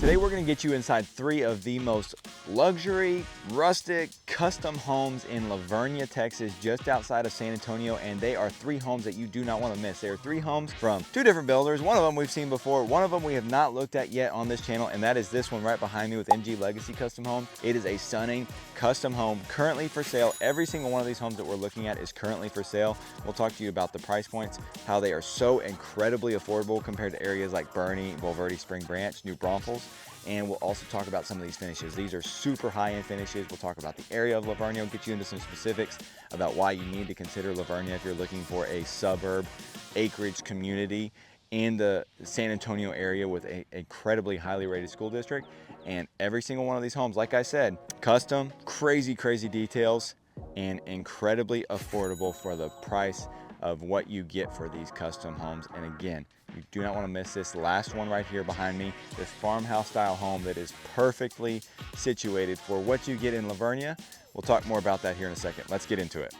Today we're going to get you inside 3 of the most luxury, rustic, custom homes in Vernia, Texas, just outside of San Antonio, and they are 3 homes that you do not want to miss. They are 3 homes from 2 different builders. One of them we've seen before, one of them we have not looked at yet on this channel, and that is this one right behind me with MG Legacy Custom Home. It is a stunning custom home currently for sale. Every single one of these homes that we're looking at is currently for sale. We'll talk to you about the price points, how they are so incredibly affordable compared to areas like Vernia, Bulverde, Spring Branch, New Braunfels. And we'll also talk about some of these finishes. These are super high-end finishes. We'll talk about the area of Vernia. We'll get you into some specifics about why you need to consider Vernia if you're looking for a suburb acreage community in the San Antonio area with an incredibly highly rated school district. And every single one of these homes, like I said, custom, crazy details, and incredibly affordable for the price of what you get for these custom homes. And again, you do not want to miss this last one right here behind me, this farmhouse style home that is perfectly situated for what you get in Vernia. We'll talk more about that here in a second. Let's get into it.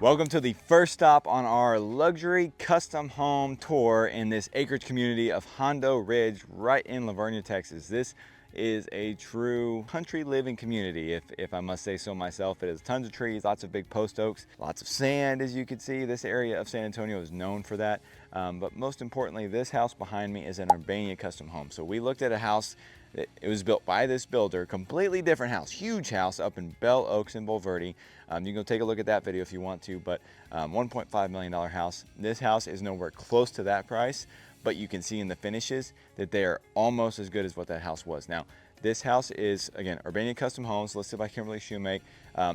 Welcome to the first stop on our luxury custom home tour in this acreage community of Hondo Ridge right in Vernia, Texas. This is a true country living community, if I must say so myself. It has tons of trees, lots of big post oaks, lots of sand, as you can see. This area of San Antonio is known for that. But most importantly, this house behind me is an Vernia custom home. So we looked at a house that it was built by this builder, completely different house, huge house up in Bell Oaks in Bulverde. You can go take a look at that video if you want to, but $1.5 million house. This house is nowhere close to that price, but you can see in the finishes that they are almost as good as what that house was. Now, this house is, again, Vernia Custom Homes, listed by Kimberly Shoemake.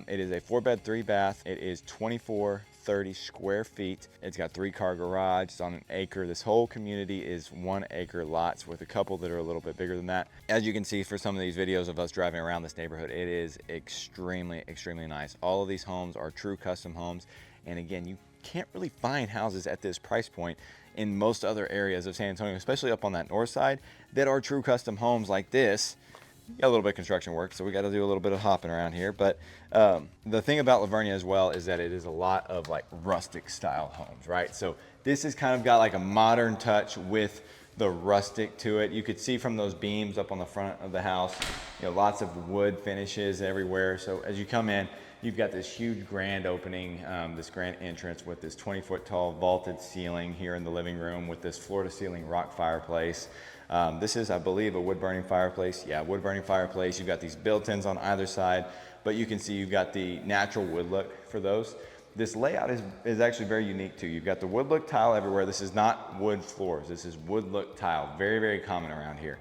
It is a 4-bed, 3-bath. It is 2430 square feet. It's got 3-car garage. It's on an acre. This whole community is 1-acre lots with a couple that are a little bit bigger than that. As you can see for some of these videos of us driving around this neighborhood, it is extremely nice. All of these homes are true custom homes. And again, you can't really find houses at this price point in most other areas of San Antonio, especially up on that north side, that are true custom homes like this. Got a little bit of construction work, so we got to do a little bit of hopping around here. But the thing about Vernia as well is that it is a lot of like rustic style homes, right? So this has kind of got like a modern touch with the rustic to it. You could see from those beams up on the front of the house, you know, lots of wood finishes everywhere. So as you come in, you've got this huge grand opening, this grand entrance with this 20-foot tall vaulted ceiling here in the living room with this floor to ceiling rock fireplace. This is, I believe, a wood burning fireplace. Yeah, wood burning fireplace. You've got these built-ins on either side, but you can see you've got the natural wood look for those. This layout is actually very unique too. You've got the wood look tile everywhere. This is not wood floors. This is wood look tile. Very common around here.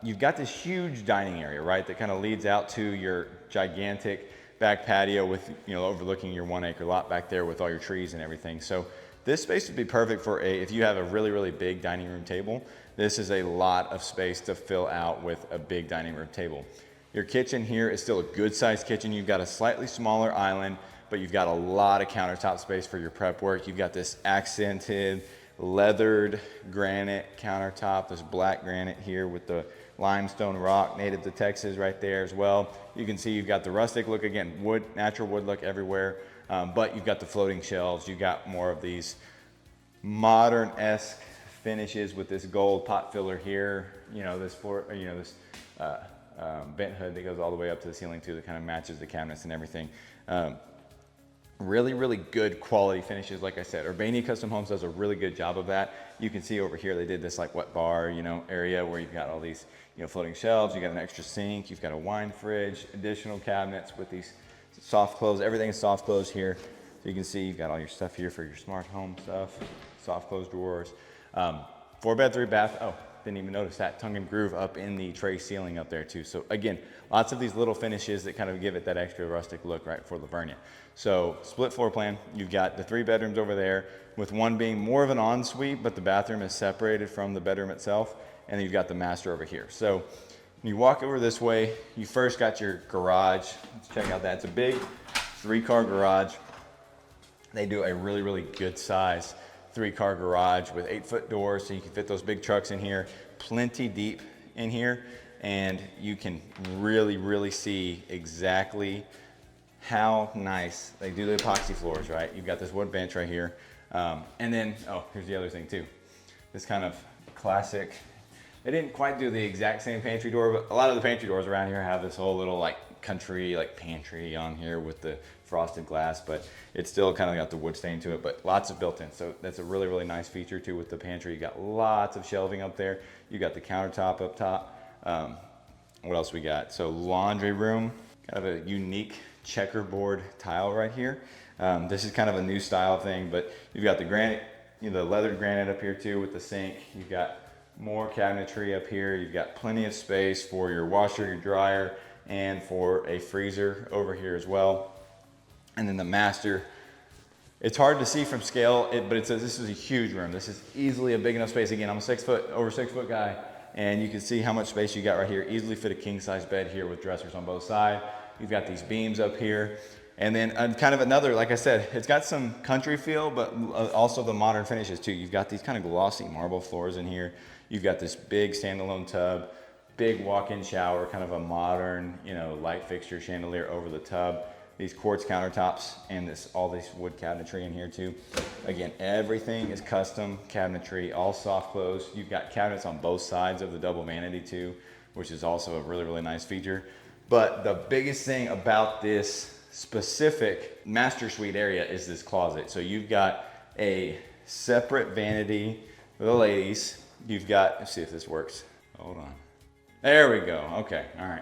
You've got this huge dining area, right, that kind of leads out to your gigantic back patio with, you know, overlooking your 1-acre lot back there with all your trees and everything. So this space would be perfect for if you have a really big dining room table. This is a lot of space to fill out with a big dining room table. Your kitchen here is still a good sized kitchen. You've got a slightly smaller island, but you've got a lot of countertop space for your prep work. You've got this accented leathered granite countertop, this black granite here with the limestone rock native to Texas right there as well. You can see you've got the rustic look, again, wood, natural wood look everywhere, but you've got the floating shelves. You've got more of these modern-esque finishes with this gold pot filler here, you know, this floor, you know, this vent hood that goes all the way up to the ceiling too, that kind of matches the cabinets and everything. Really good quality finishes. Like I said, Vernia Custom Homes does a really good job of that. You can see over here they did this like wet bar, you know, area where you've got all these, you know, floating shelves. You got an extra sink. You've got a wine fridge, additional cabinets with these soft close. Everything is soft close here. So you can see you've got all your stuff here for your smart home stuff. Soft close drawers. 4-bed, 3-bath. Oh, didn't even notice that tongue and groove up in the tray ceiling up there too. So again, lots of these little finishes that kind of give it that extra rustic look, right, for Vernia. So split floor plan. You've got the 3 bedrooms over there, with one being more of an ensuite, but the bathroom is separated from the bedroom itself. And then you've got the master over here. So when you walk over this way, you first got your garage. Let's check out that. It's a big 3-car garage. They do a really good size 3-car garage with 8-foot doors, so you can fit those big trucks in here. Plenty deep in here, and you can really see exactly how nice they do the epoxy floors, right? You've got this wood bench right here. And then, oh, here's the other thing too. this kind of classic. They didn't quite do the exact same pantry door, but a lot of the pantry doors around here have this whole little like country like pantry on here with the frosted glass, but it's still kind of got the wood stain to it, but lots of built-in. So that's a really, really nice feature too with the pantry. You got lots of shelving up there. You got the countertop up top. What else we got? So laundry room, kind of a unique checkerboard tile right here. This is kind of a new style thing, but you've got the granite, the leathered granite up here too with the sink. You've got more cabinetry up here. You've got plenty of space for your washer, your dryer, and for a freezer over here as well. And then the master, it's hard to see from scale, but it says this is a huge room. This is easily a big enough space. Again, I'm a over 6 foot guy, and you can see how much space you got right here. Easily fit a king size bed here with dressers on both sides. You've got these beams up here. And then kind of another, like I said, it's got some country feel, but also the modern finishes too. You've got these kind of glossy marble floors in here. You've got this big standalone tub, big walk-in shower, kind of a modern, light fixture chandelier over the tub. These quartz countertops and all this wood cabinetry in here too. Again, everything is custom cabinetry, all soft close. You've got cabinets on both sides of the double vanity too, which is also a really, really nice feature. But the biggest thing about this specific master suite area is this closet. So you've got a separate vanity for the ladies. You've got, let's see if this works. Hold on. There we go. Okay. All right.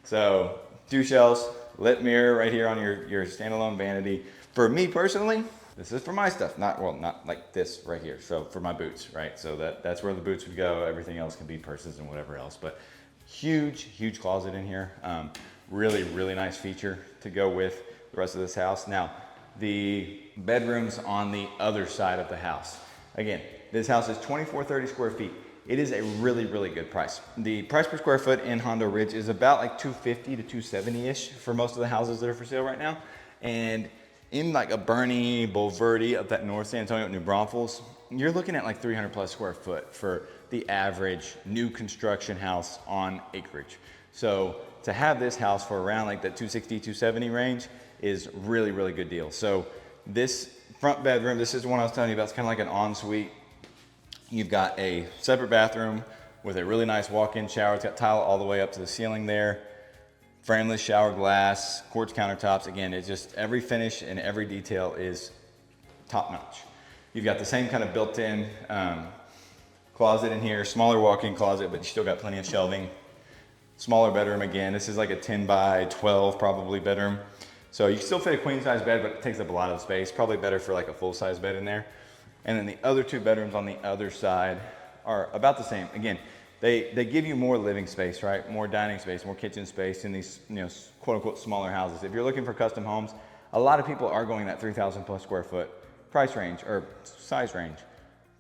So 2 shelves, lit mirror right here on your standalone vanity. For me personally, this is for my stuff. Not like this right here. So for my boots, right? So that's where the boots would go. Everything else can be purses and whatever else. But huge closet in here. Really, really nice feature to go with the rest of this house. Now, the bedrooms on the other side of the house. Again, this house is 2430 square feet. It is a really, really good price. The price per square foot in Hondo Ridge is about like 250 to 270-ish for most of the houses that are for sale right now. And in like a Vernia, Bulverde up that North San Antonio, New Braunfels, you're looking at like 300 plus square foot for the average new construction house on Acreage. So to have this house for around like that 260, 270 range is really, really good deal. So this front bedroom, this is the one I was telling you about. It's kind of like an ensuite. You've got a separate bathroom with a really nice walk-in shower. It's got tile all the way up to the ceiling there. Frameless shower glass, quartz countertops. Again, it's just every finish and every detail is top notch. You've got the same kind of built-in closet in here, smaller walk-in closet, but you still got plenty of shelving. Smaller bedroom again. This is like a 10 by 12 probably bedroom. So you can still fit a queen size bed, but it takes up a lot of space. Probably better for like a full size bed in there. And then the other 2 bedrooms on the other side are about the same. Again, they give you more living space, right? More dining space, more kitchen space in these, quote unquote smaller houses. If you're looking for custom homes, a lot of people are going that 3,000 plus square foot price range or size range,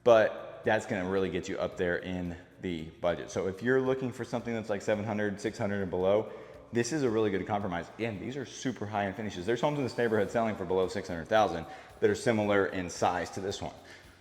but that's gonna really get you up there in the budget. So if you're looking for something that's like 700, 600 and below, this is a really good compromise. Again, these are super high-end finishes. There's homes in this neighborhood selling for below 600,000 that are similar in size to this one.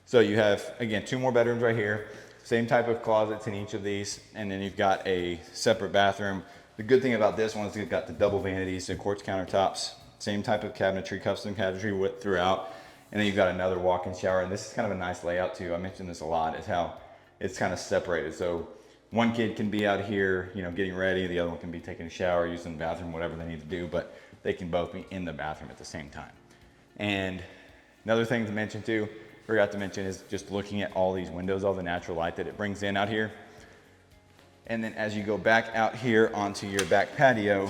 So you have, again, 2 more bedrooms right here, same type of closets in each of these, and then you've got a separate bathroom. The good thing about this one is you've got the double vanities, the quartz countertops, same type of cabinetry, custom cabinetry width throughout, and then you've got another walk-in shower, and this is kind of a nice layout too. I mentioned this a lot, is how it's kind of separated. So one kid can be out here, getting ready. The other one can be taking a shower, using the bathroom, whatever they need to do, but they can both be in the bathroom at the same time. And another thing to mention too, forgot to mention, is just looking at all these windows, all the natural light that it brings in out here. And then as you go back out here onto your back patio,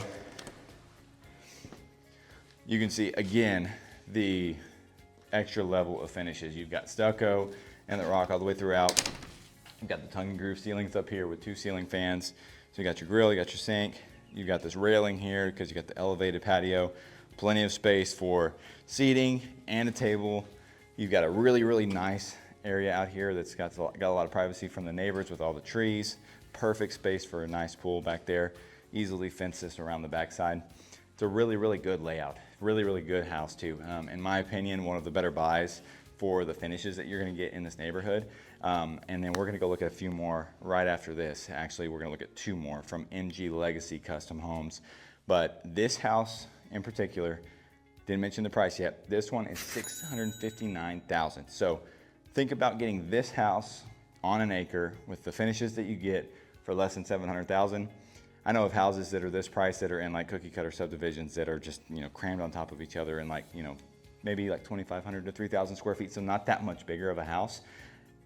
you can see again, the extra level of finishes. You've got stucco and the rock all the way throughout. You've got the tongue and groove ceilings up here with 2 ceiling fans. So you got your grill, you got your sink. You've got this railing here because you got the elevated patio. Plenty of space for seating and a table. You've got a really, really nice area out here that's got a lot of privacy from the neighbors with all the trees. Perfect space for a nice pool back there. Easily fence this around the backside. It's a really, really good layout. Really, really good house too. In my opinion, one of the better buys for the finishes that you're gonna get in this neighborhood. And then we're gonna go look at a few more right after this. Actually, we're gonna look at 2 more from MG Legacy Custom Homes. But this house in particular, didn't mention the price yet. This one is $659,000. So think about getting this house on an acre with the finishes that you get for less than 700,000. I know of houses that are this price that are in like cookie cutter subdivisions that are just, you know, crammed on top of each other and like, you know, maybe like 2,500 to 3,000 square feet. So not that much bigger of a house.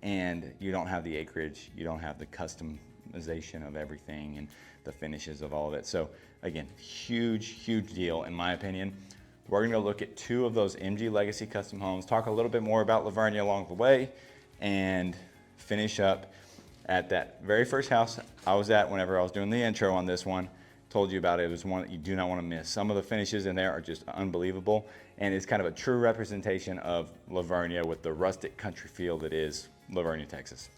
And you don't have the acreage, you don't have the customization of everything and the finishes of all of it. So again, huge deal in my opinion. We're gonna go look at 2 of those MG Legacy custom homes, talk a little bit more about Vernia along the way, and finish up at that very first house I was at whenever I was doing the intro on this one. Told you about it. It was one that you do not want to miss. Some of the finishes in there are just unbelievable, and it's kind of a true representation of Vernia with the rustic country feel that is Vernia, Texas.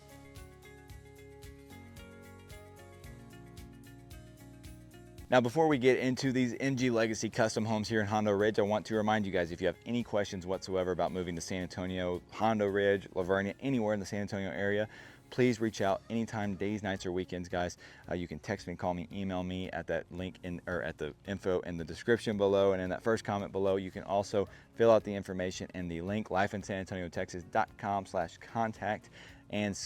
Now, before we get into these MG Legacy custom homes here in Hondo Ridge, I want to remind you guys, if you have any questions whatsoever about moving to San Antonio, Hondo Ridge, Vernia, anywhere in the San Antonio area, please reach out anytime, days, nights, or weekends, guys. You can text me, call me, email me at that link or at the info in the description below, and in that first comment below, you can also fill out the information in the link, lifeinsanantoniotexas.com/contact, and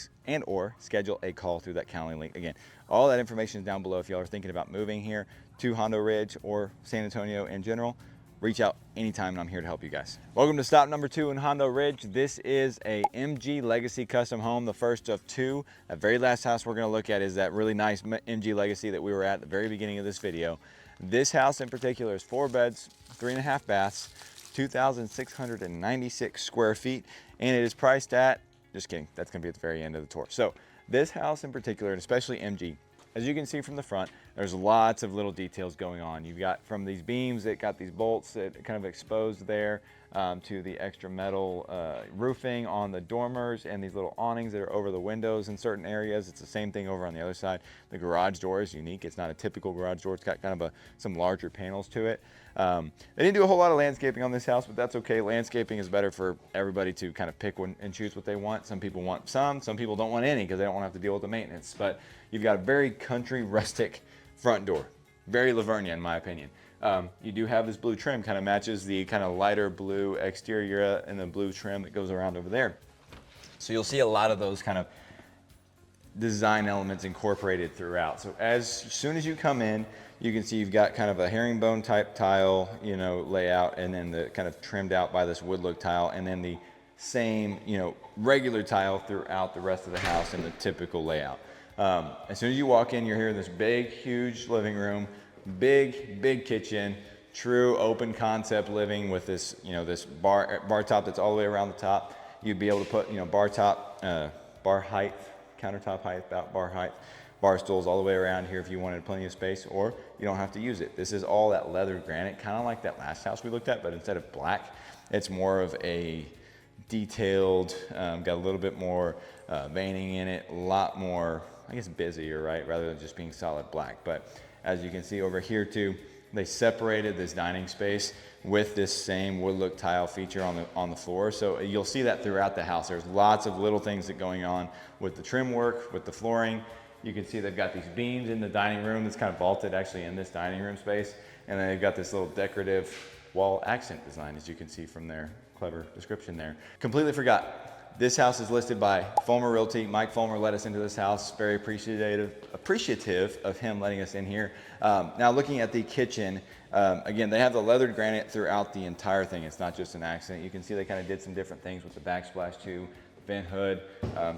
or schedule a call through that Calendly link. Again, all that information is down below if y'all are thinking about moving here to Hondo Ridge or San Antonio in general. Reach out anytime and I'm here to help you guys. Welcome to stop number 2 in Hondo Ridge. This is a MG Legacy custom home, the first of 2. That very last house we're gonna look at is that really nice MG Legacy that we were at the very beginning of this video. This house in particular is 4 beds, 3.5 baths, 2,696 square feet, and it is priced at, just kidding, that's gonna be at the very end of the tour. So this house in particular, and especially MG, as you can see from the front, there's lots of little details going on. You've got from these beams that got these bolts that kind of exposed there to the extra metal roofing on the dormers and these little awnings that are over the windows in certain areas. It's the same thing over on the other side. The garage door is unique. It's not a typical garage door. It's got kind of some larger panels to it. They didn't do a whole lot of landscaping on this house, but that's okay. Landscaping is better for everybody to kind of pick and choose what they want. Some people want some people don't want any because they don't want to have to deal with the maintenance. But you've got a very country, rustic front door. Very Vernia in my opinion. You do have this blue trim, kind of matches the kind of lighter blue exterior and the blue trim that goes around over there. So you'll see a lot of those kind of design elements incorporated throughout. So as soon as you come in, you can see you've got kind of a herringbone type tile, you know, layout, and then the kind of trimmed out by this wood look tile, and then the same, you know, regular tile throughout the rest of the house in the typical layout. As soon as you walk in, you're here in this big, huge living room, big kitchen, true open concept living with this, you know, this bar top that's all the way around the top. You'd be able to put, you know, bar height, countertop height, about bar height, bar stools all the way around here if you wanted plenty of space, or you don't have to use it. This is all that leather granite, kind of like that last house we looked at, but instead of black, it's more of a detailed, got a little bit more veining in it, a lot more, I guess, busier, right, rather than just being solid black. But as you can see over here too, they separated this dining space with this same wood look tile feature on the floor. So you'll see that throughout the house. There's lots of little things that going on with the trim work, with the flooring. You can see they've got these beams in the dining room that's kind of vaulted actually in this dining room space. And then they've got this little decorative wall accent design, as you can see from their clever description there. Completely forgot. This house is listed by Fulmer Realty. Mike Fulmer let us into this house. Very appreciative of him letting us in here. Now looking at the kitchen, again, they have the leathered granite throughout the entire thing. It's not just an accent. You can see they kind of did some different things with the backsplash too. Vent hood,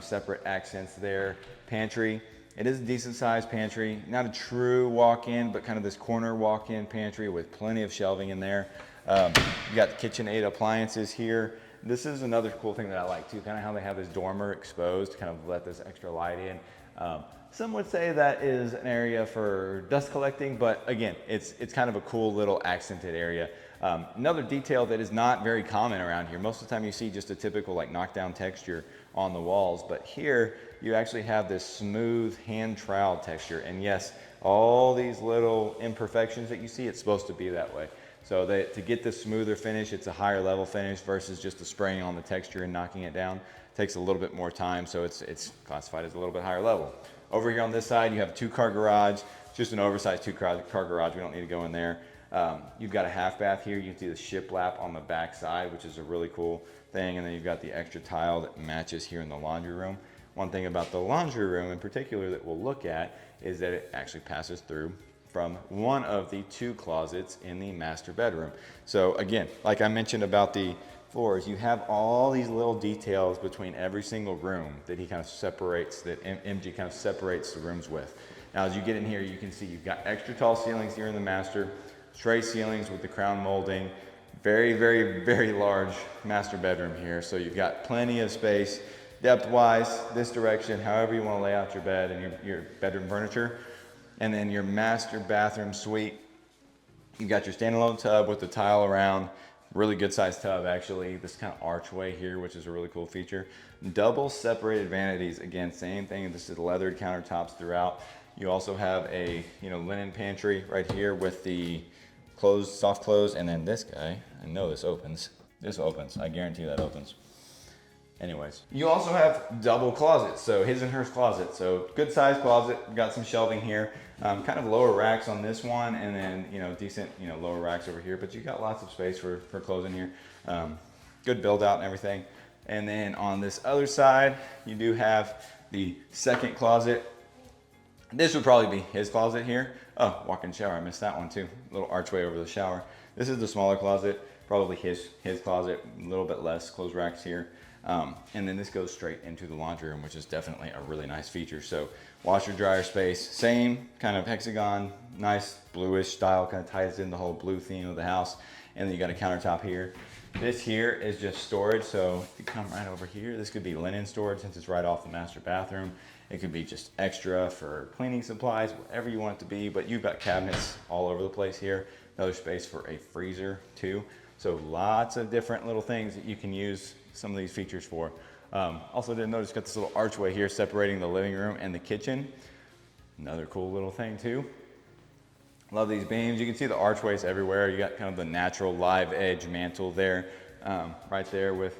separate accents there. Pantry. It is a decent sized pantry. Not a true walk-in, but kind of this corner walk-in pantry with plenty of shelving in there. You got the KitchenAid appliances here. This is another cool thing that I like too, kind of how they have this dormer exposed to kind of let this extra light in. Some would say that is an area for dust collecting, but again, it's kind of a cool little accented area. Another detail that is not very common around here. Most of the time you see just a typical like knockdown texture on the walls, but here you actually have this smooth hand trowel texture. And yes, all these little imperfections that you see, it's supposed to be that way. So to get this smoother finish, it's a higher level finish versus just the spraying on the texture and knocking it down. It takes a little bit more time, so it's classified as a little bit higher level. Over here on this side, you have a 2-car garage, just an oversized 2-car garage. We don't need to go in there. You've got a half bath here. You can see the shiplap on the back side, which is a really cool thing. And then you've got the extra tile that matches here in the laundry room. One thing about the laundry room in particular that we'll look at is that it actually passes through from one of the 2 closets in the master bedroom. So again, like I mentioned about the floors, you have all these little details between every single room that he kind of separates, that MG kind of separates the rooms with. Now, as you get in here, you can see you've got extra tall ceilings here in the master, tray ceilings with the crown molding, very, very, very large master bedroom here. So you've got plenty of space, depth-wise, this direction, however you want to lay out your bed and your bedroom furniture. And then your master bathroom suite, you've got your standalone tub with the tile around, really good sized tub actually, this kind of archway here, which is a really cool feature. Double separated vanities, again, same thing, this is leathered countertops throughout. You also have a linen pantry right here with the closed, soft close, and then this guy, I know this opens. This opens, I guarantee that opens. Anyways, you also have double closets, so his and hers closet. So good sized closet, got some shelving here, kind of lower racks on this one, and then decent lower racks over here. But you got lots of space for clothes in here. Good build out and everything. And then on this other side, you do have the second closet. This would probably be his closet here. Oh, walk-in shower, I missed that one too. Little archway over the shower. This is the smaller closet, probably his closet, a little bit less clothes racks here. And then this goes straight into the laundry room, which is definitely a really nice feature. So washer dryer space, same kind of hexagon, nice bluish style, kind of ties in the whole blue theme of the house. And then you got a countertop here. This here is just storage. So if you come right over here, this could be linen storage since it's right off the master bathroom. It could be just extra for cleaning supplies, whatever you want it to be, but you've got cabinets all over the place here. Another space for a freezer too. So lots of different little things that you can use some of these features for. Also did notice got this little archway here separating the living room and the kitchen. Another cool little thing too. Love these beams. You can see the archways everywhere. You got kind of the natural live edge mantle there, right there with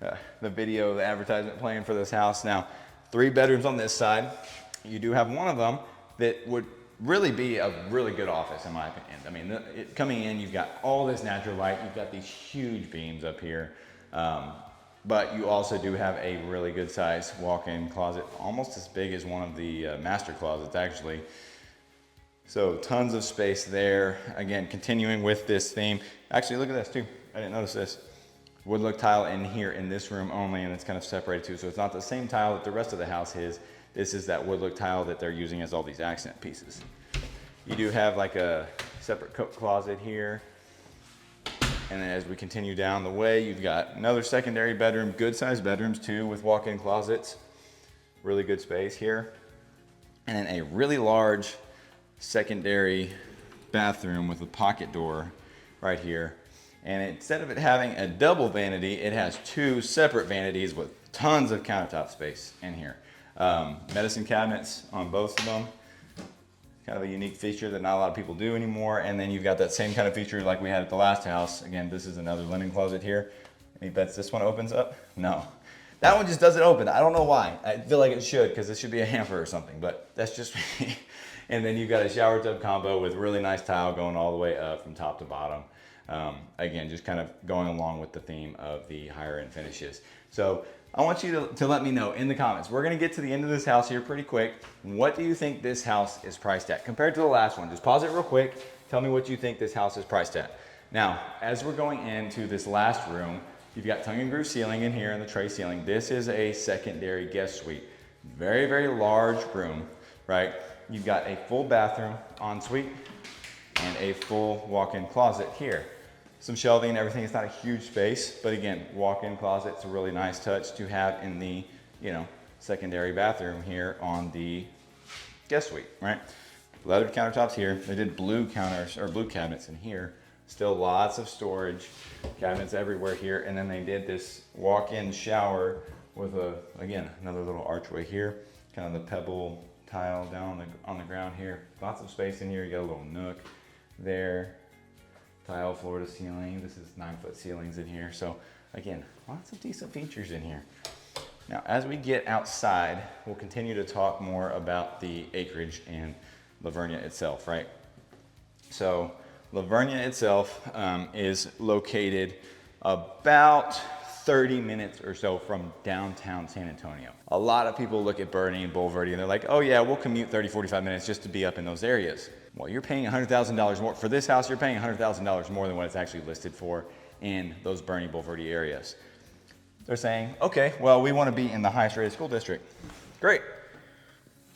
the video, the advertisement playing for this house. Now, 3 bedrooms on this side. You do have one of them that would really be a really good office in my opinion. I mean, coming in, you've got all this natural light. You've got these huge beams up here. But you also do have a really good size walk-in closet, almost as big as one of the master closets actually. So tons of space there. Again, continuing with this theme. Actually, look at this too. I didn't notice this. Wood look tile in here in this room only, and it's kind of separated too. So it's not the same tile that the rest of the house is. This is that wood look tile that they're using as all these accent pieces. You do have like a separate coat closet here. And then as we continue down the way, you've got another secondary bedroom, good sized bedrooms too with walk-in closets. Really good space here. And then a really large secondary bathroom with a pocket door right here. And instead of it having a double vanity, it has 2 separate vanities with tons of countertop space in here. Medicine cabinets on both of them. Kind of a unique feature that not a lot of people do anymore. And then you've got that same kind of feature like we had at the last house. Again, this is another linen closet here. Any bets this one opens up? No. That one just doesn't open. I don't know why. I feel like it should because this should be a hamper or something, but that's just me. And then you've got a shower tub combo with really nice tile going all the way up from top to bottom. Again, just kind of going along with the theme of the higher end finishes. So I want you to let me know in the comments. We're gonna get to the end of this house here pretty quick. What do you think this house is priced at compared to the last one? Just pause it real quick. Tell me what you think this house is priced at. Now, as we're going into this last room, you've got tongue and groove ceiling in here and the tray ceiling. This is a secondary guest suite. Very, very large room, right? You've got a full bathroom ensuite and a full walk-in closet here. Some shelving and everything. It's not a huge space, but again, walk-in closet. It's a really nice touch to have in the, secondary bathroom here on the guest suite, right? Leather countertops here. They did blue counters or blue cabinets in here. Still lots of storage, cabinets everywhere here. And then they did this walk-in shower with again, another little archway here. Kind of the pebble tile down on the ground here. Lots of space in here. You got a little nook there. Tile floor to ceiling. This is 9-foot ceilings in here. So again, lots of decent features in here. Now, as we get outside, we'll continue to talk more about the acreage and Vernia itself, right? So Vernia itself is located about 30 minutes or so from downtown San Antonio. A lot of people look at Bernie and Bulverde and they're like, oh yeah, we'll commute 30, 45 minutes just to be up in those areas. Well, you're paying $100,000 more. For this house, you're paying $100,000 more than what it's actually listed for in those Bernie, Bulverde areas. They're saying, okay, well, we want to be in the highest rated school district. Great.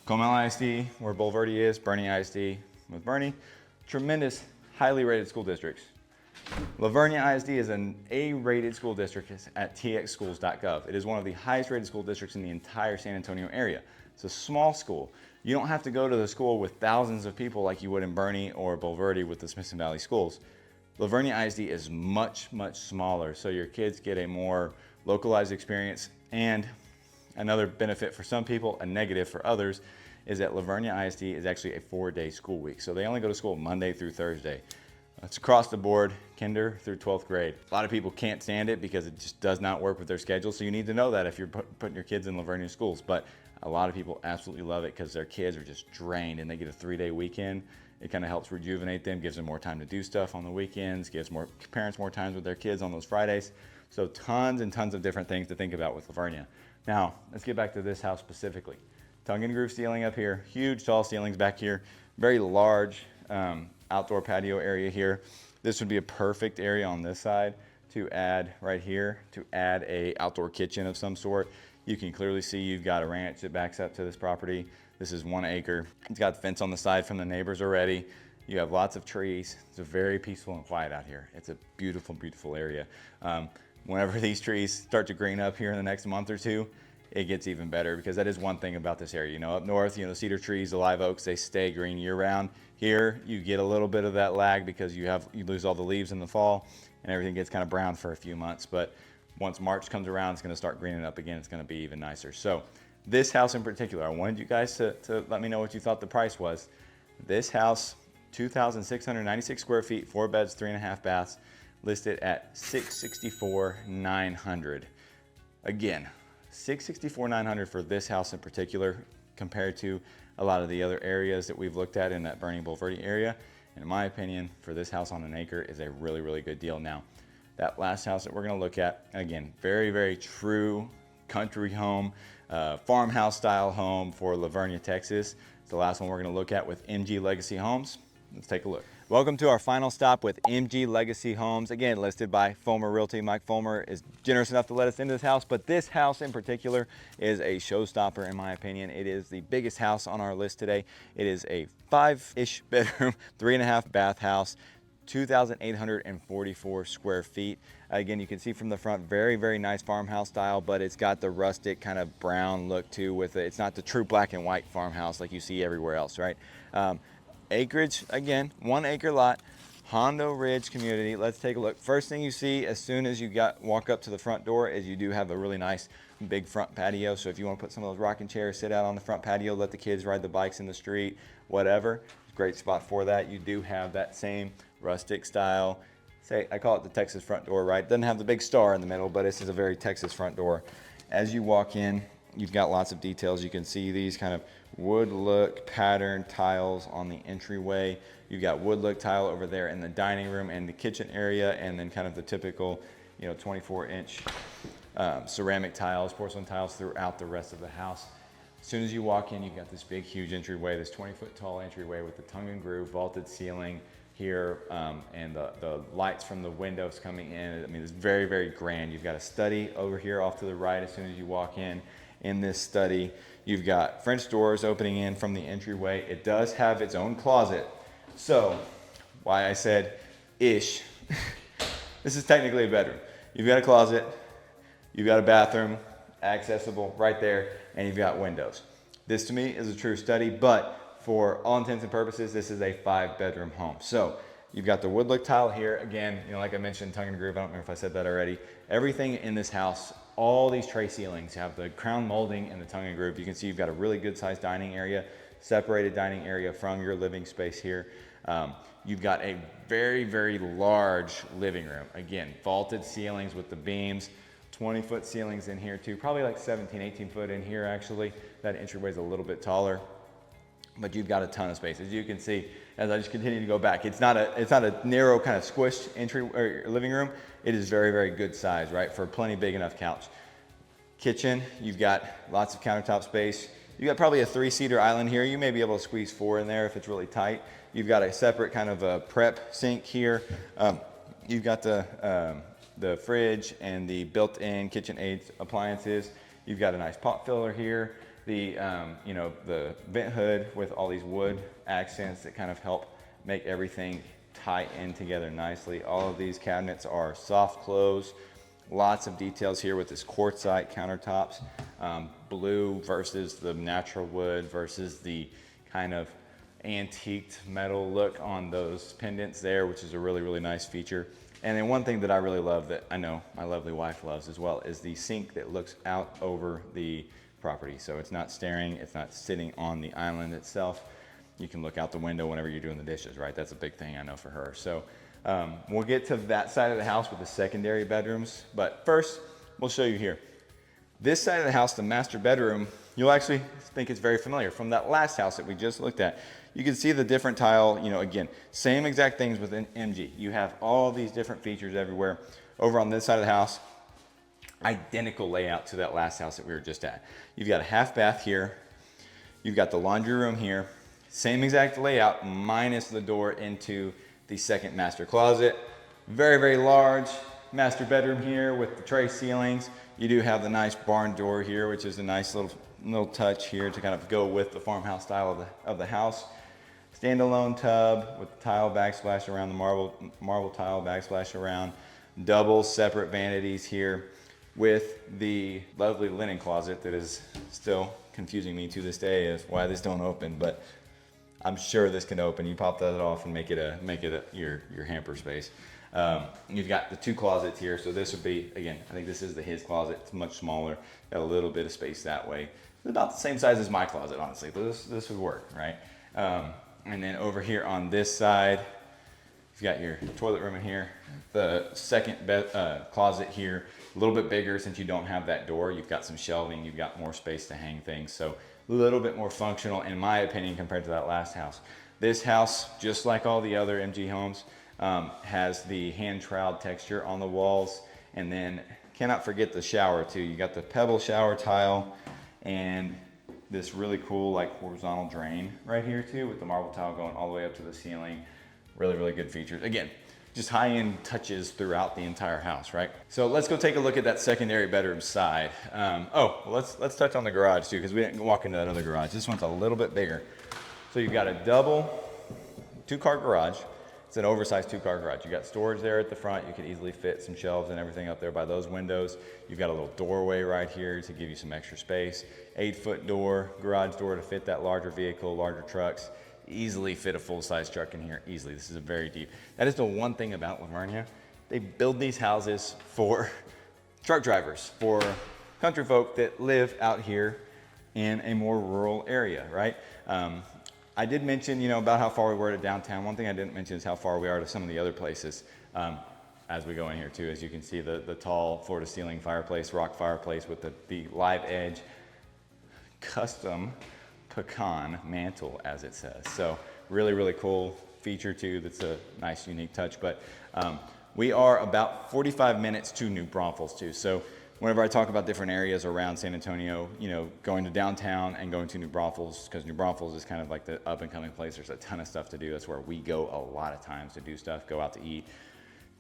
Comal ISD, where Bulverde is, Bernie ISD with Bernie, tremendous, highly rated school districts. La Vernia ISD is an A-rated school district at txschools.gov. It is one of the highest rated school districts in the entire San Antonio area. It's a small school. You don't have to go to the school with thousands of people like you would in Bernie or Bulverde with the Smithson Valley schools. La Vernia ISD is much, much smaller, so your kids get a more localized experience. And another benefit for some people, a negative for others, is that La Vernia ISD is actually a 4-day school week. So they only go to school Monday through Thursday. It's across the board, kinder through 12th grade. A lot of people can't stand it because it just does not work with their schedule. So you need to know that if you're putting your kids in La Vernia schools. But a lot of people absolutely love it because their kids are just drained and they get a 3-day weekend. It kind of helps rejuvenate them, gives them more time to do stuff on the weekends, gives more parents more time with their kids on those Fridays. So tons and tons of different things to think about with La Vernia. Now, let's get back to this house specifically. Tongue and groove ceiling up here, huge tall ceilings back here, very large outdoor patio area here. This would be a perfect area on this side to add right here, to add a outdoor kitchen of some sort. You can clearly see you've got a ranch that backs up to this property. This is 1 acre. It's got fence on the side from the neighbors already. You have lots of trees. It's a very peaceful and quiet out here. It's a beautiful, beautiful area. Whenever these trees start to green up here in the next month or two, it gets even better because that is one thing about this area. You know, up north, you know, the cedar trees, the live oaks, they stay green year round. Here, you get a little bit of that lag because you lose all the leaves in the fall and everything gets kind of brown for a few months. But once March comes around, it's gonna start greening up again. It's gonna be even nicer. So this house in particular, I wanted you guys to let me know what you thought the price was. This house, 2,696 square feet, 4 beds, 3.5 baths, listed at $664,900. Again, $664,900 for this house in particular compared to a lot of the other areas that we've looked at in that Bernie Bulverde area. And in my opinion, for this house on an acre is a really, really good deal. Now, that last house that we're gonna look at, again, very, very true country home, farmhouse style home for La Vernia, Texas. It's the last one we're gonna look at with MG Legacy Homes. Let's take a look. Welcome to our final stop with MG Legacy Homes, again listed by Fulmer Realty. Mike Fulmer is generous enough to let us into this house, but this house in particular is a showstopper in my opinion. It is the biggest house on our list today. It is a 5-ish bedroom, 3.5 bath house, 2,844 square feet. Again, you can see from the front, very, very nice farmhouse style, but it's got the rustic kind of brown look too with it. It's not the true black and white farmhouse like you see everywhere else, right? Acreage, again, 1 acre lot, Hondo Ridge community. Let's take a look. First thing you see as soon as you walk up to the front door is you do have a really nice big front patio. So if you want to put some of those rocking chairs, sit out on the front patio, let the kids ride the bikes in the street, whatever, great spot for that. You do have that same rustic style, I call it the Texas front door, right? Doesn't have the big star in the middle, but this is a very Texas front door. As you walk in, you've got lots of details. You can see these kind of wood look pattern tiles on the entryway. You've got wood look tile over there in the dining room and the kitchen area, and then kind of the typical, 24-inch ceramic tiles, porcelain tiles throughout the rest of the house. As soon as you walk in, you've got this big, huge entryway, this 20-foot tall entryway with the tongue and groove vaulted ceiling here, and the lights from the windows coming in. I mean, it's very, very grand. You've got a study over here off to the right as soon as you walk in. In this study, you've got French doors opening in from the entryway. It does have its own closet. So, why I said ish, this is technically a bedroom. You've got a closet, you've got a bathroom, accessible right there, and you've got windows. This to me is a true study, but for all intents and purposes, this is a 5-bedroom home. So, you've got the wood look tile here. Again, like I mentioned, tongue and groove. I don't remember if I said that already. Everything in this house, all these tray ceilings have the crown molding and the tongue and groove. You can see you've got a really good sized dining area, separated dining area from your living space here. You've got a very, very large living room. Again, vaulted ceilings with the beams, 20-foot ceilings in here too, probably like 17, 18 foot in here actually. That entryway is a little bit taller. but you've got a ton of space. As you can see, as I just continue to go back, it's not a narrow kind of squished entry or living room. It is very, very good size, right? For plenty big enough couch. Kitchen, you've got lots of countertop space. You've got probably a 3-seater island here. You may be able to squeeze 4 in there if it's really tight. You've got a separate kind of a prep sink here. You've got the fridge and the built-in KitchenAid appliances. You've got a nice pot filler here. The the vent hood with all these wood accents that kind of help make everything tie in together nicely. All of these cabinets are soft close. Lots of details here with this quartzite countertops, blue versus the natural wood versus the kind of antiqued metal look on those pendants there, which is a really, really nice feature. And then one thing that I really love that I know my lovely wife loves as well is the sink that looks out over the property. So it's not staring, it's not sitting on the island itself. You can look out the window whenever you're doing the dishes, right? That's a big thing I know for her. So we'll get to that side of the house with the secondary bedrooms, but first we'll show you here. This side of the house, the master bedroom, you'll actually think it's very familiar from that last house that we just looked at. You can see the different tile, again, same exact things within MG. You have all these different features everywhere. Over on this side of the house, identical layout to that last house that we were just at. You've got a half bath here. You've got the laundry room here. Same exact layout minus the door into the second master closet. Very, very large master bedroom here with the tray ceilings. You do have the nice barn door here, which is a nice little touch here to kind of go with the farmhouse style of the house. Standalone tub with the tile backsplash around, the marble tile backsplash around. Double separate vanities here with the lovely linen closet that is still confusing me to this day as why this don't open, but I'm sure this can open. You pop that off and make it your hamper space. You've got the 2 closets here, so this would be, again, I think this is his closet. It's much smaller, got a little bit of space that way. It's about the same size as my closet, honestly. This would work, right? And then over here on this side, you've got your toilet room in here. The second closet here, a little bit bigger since you don't have that door. You've got some shelving, you've got more space to hang things. So a little bit more functional in my opinion compared to that last house. This house, just like all the other MG homes, has the hand trowel texture on the walls. And then cannot forget the shower too. You got the pebble shower tile and this really cool like horizontal drain right here too with the marble tile going all the way up to the ceiling. Really, really good features. Again, just high-end touches throughout the entire house, right? So let's go take a look at that secondary bedroom side. Let's touch on the garage too, because we didn't walk into that other garage. This one's a little bit bigger. So you've got a double 2-car garage. It's an oversized 2-car garage. You got storage there at the front. You can easily fit some shelves and everything up there by those windows. You've got a little doorway right here to give you some extra space. 8-foot door, garage door to fit that larger vehicle, larger trucks. Easily fit a full-size truck in here, easily. This is a very deep. That is the one thing about Vernia. They build these houses for truck drivers, for country folk that live out here in a more rural area, right? I did mention, about how far we were to downtown. One thing I didn't mention is how far we are to some of the other places as we go in here too. As you can see, the tall floor-to-ceiling fireplace, rock fireplace with the live edge custom pecan mantle, as it says. So really, really cool feature too. That's a nice, unique touch. But we are about 45 minutes to New Braunfels too. So whenever I talk about different areas around San Antonio, going to downtown and going to New Braunfels, because New Braunfels is kind of like the up and coming place. There's a ton of stuff to do. That's where we go a lot of times to do stuff, go out to eat,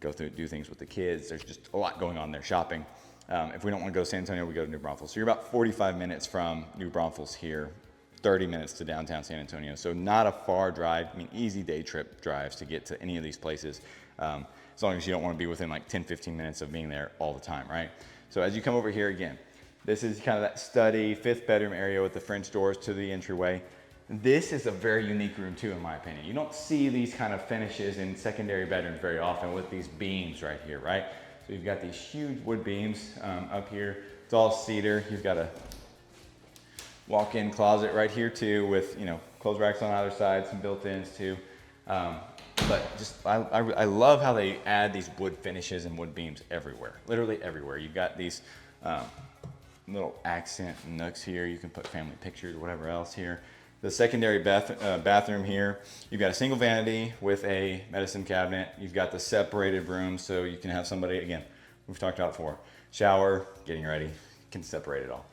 do things with the kids. There's just a lot going on there, shopping. If we don't want to go to San Antonio, we go to New Braunfels. So you're about 45 minutes from New Braunfels here, 30 minutes to downtown San Antonio. So not a far drive. I mean, easy day trip drives to get to any of these places. As long as you don't want to be within like 10, 15 minutes of being there all the time, right? So as you come over here again, this is kind of that study, 5th bedroom area with the French doors to the entryway. This is a very unique room too, in my opinion. You don't see these kind of finishes in secondary bedrooms very often with these beams right here, right? So you've got these huge wood beams up here. It's all cedar. You've got a walk-in closet right here too with, clothes racks on either side, some built-ins too. But just, I love how they add these wood finishes and wood beams everywhere, literally everywhere. You've got these little accent nooks here. You can put family pictures or whatever else here. The secondary bathroom here, you've got a single vanity with a medicine cabinet. You've got the separated rooms, so you can have somebody, again, we've talked about it before, shower, getting ready, you can separate it all.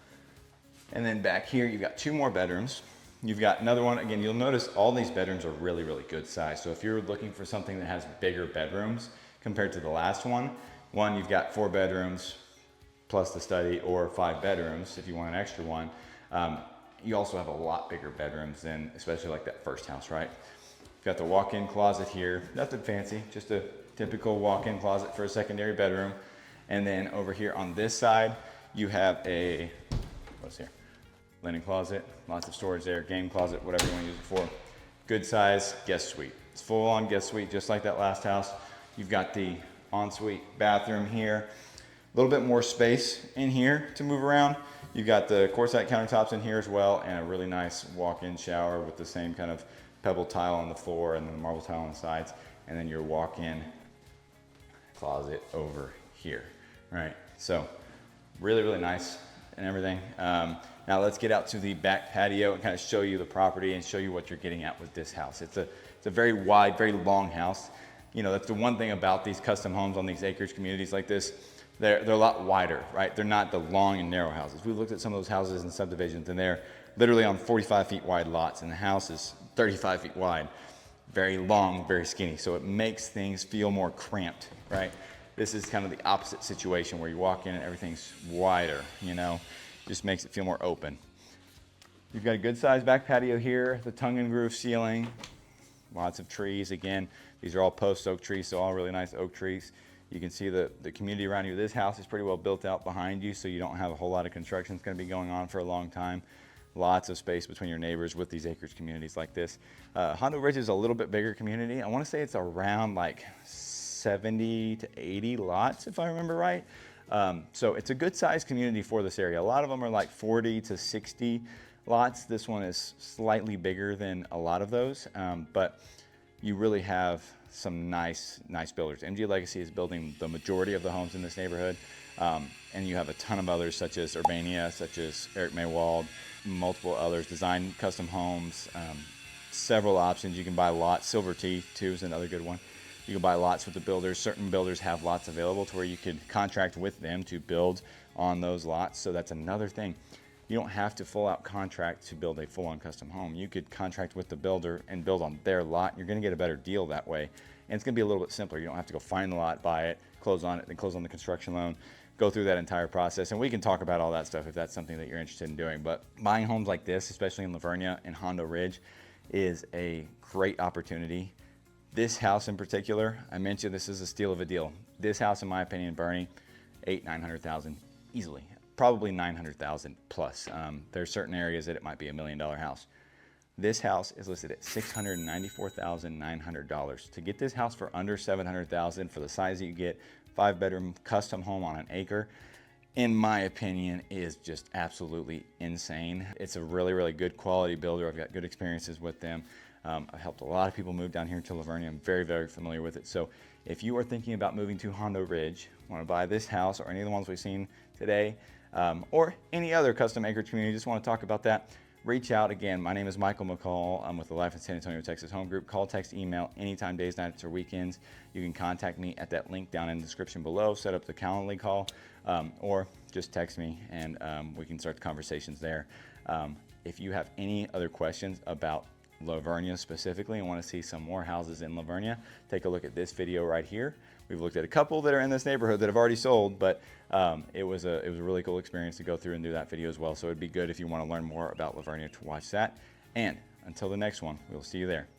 And then back here, you've got 2 more bedrooms. You've got another one. Again, you'll notice all these bedrooms are really, really good size. So if you're looking for something that has bigger bedrooms compared to the last one, you've got 4 bedrooms plus the study, or 5 bedrooms if you want an extra one. You also have a lot bigger bedrooms than, especially like that first house, right? You've got the walk-in closet here. Nothing fancy, just a typical walk-in closet for a secondary bedroom. And then over here on this side, you have a, what's here? Linen closet, lots of storage there, game closet, whatever you want to use it for. Good size guest suite. It's full on guest suite, just like that last house. You've got the ensuite bathroom here. A little bit more space in here to move around. You've got the quartzite countertops in here as well, and a really nice walk-in shower with the same kind of pebble tile on the floor and then the marble tile on the sides. And then your walk-in closet over here, right? So really, really nice and everything. Now let's get out to the back patio and kind of show you the property and show you what you're getting at with this house. It's a very wide, very long house. You know, that's the one thing about these custom homes on these acreage communities like this. They're a lot wider, right? They're not the long and narrow houses. We looked at some of those houses in subdivisions, and they're literally on 45 feet wide lots, and the house is 35 feet wide. Very long, very skinny. So it makes things feel more cramped, right? This is kind of the opposite situation where you walk in and everything's wider, you know? Just makes it feel more open. You've got a good sized back patio here, the tongue and groove ceiling, lots of trees. Again, these are all post oak trees, so all really nice oak trees. You can see the community around you. This house is pretty well built out behind you, so you don't have a whole lot of construction that's going to be going on for a long time. Lots of space between your neighbors with these acreage communities like this. Hondo Ridge is a little bit bigger community. I want to say it's around like 70 to 80 lots, if I remember right. So it's a good sized community for this area. A lot of them are like 40 to 60 lots. This one is slightly bigger than a lot of those, but you really have some nice builders. MG Legacy is building the majority of the homes in this neighborhood, and you have a ton of others such as Vernia, such as Eric Maywald, multiple others, Design Custom Homes, several options. You can buy lots. Silver Tea too is another good one. You can buy lots with the builders. Certain builders have lots available to where you could contract with them to build on those lots. So that's another thing. You don't have to full out contract to build a full on custom home. You could contract with the builder and build on their lot. You're going to get a better deal that way. And it's going to be a little bit simpler. You don't have to go find the lot, buy it, close on it, then close on the construction loan, go through that entire process. And we can talk about all that stuff if that's something that you're interested in doing. But buying homes like this, especially in Vernia and Hondo Ridge, is a great opportunity. This house in particular, I mentioned this is a steal of a deal. This house, in my opinion, Bernie, $800,000-900,000 easily. Probably 900,000 plus. There's certain areas that it might be $1 million house. This house is listed at $694,900. To get this house for under $700,000 for the size that you get, 5-bedroom custom home on an acre, in my opinion, is just absolutely insane. It's a really, really good quality builder. I've got good experiences with them. I've helped a lot of people move down here to Vernia. I'm very, very familiar with it. So if you are thinking about moving to Hondo Ridge, want to buy this house or any of the ones we've seen today, or any other custom acreage community, just want to talk about that, reach out. Again, my name is Michael McCall. I'm with the Life in San Antonio, Texas Home Group. Call, text, email, anytime, days, nights, or weekends. You can contact me at that link down in the description below, set up the Calendly call, or just text me and we can start the conversations there. If you have any other questions about Vernia specifically and want to see some more houses in Vernia, take a look at this video right here. We've looked at a couple that are in this neighborhood that have already sold, but it was a really cool experience to go through and do that video as well. So it'd be good if you want to learn more about Vernia to watch that. And until the next one, we'll see you there.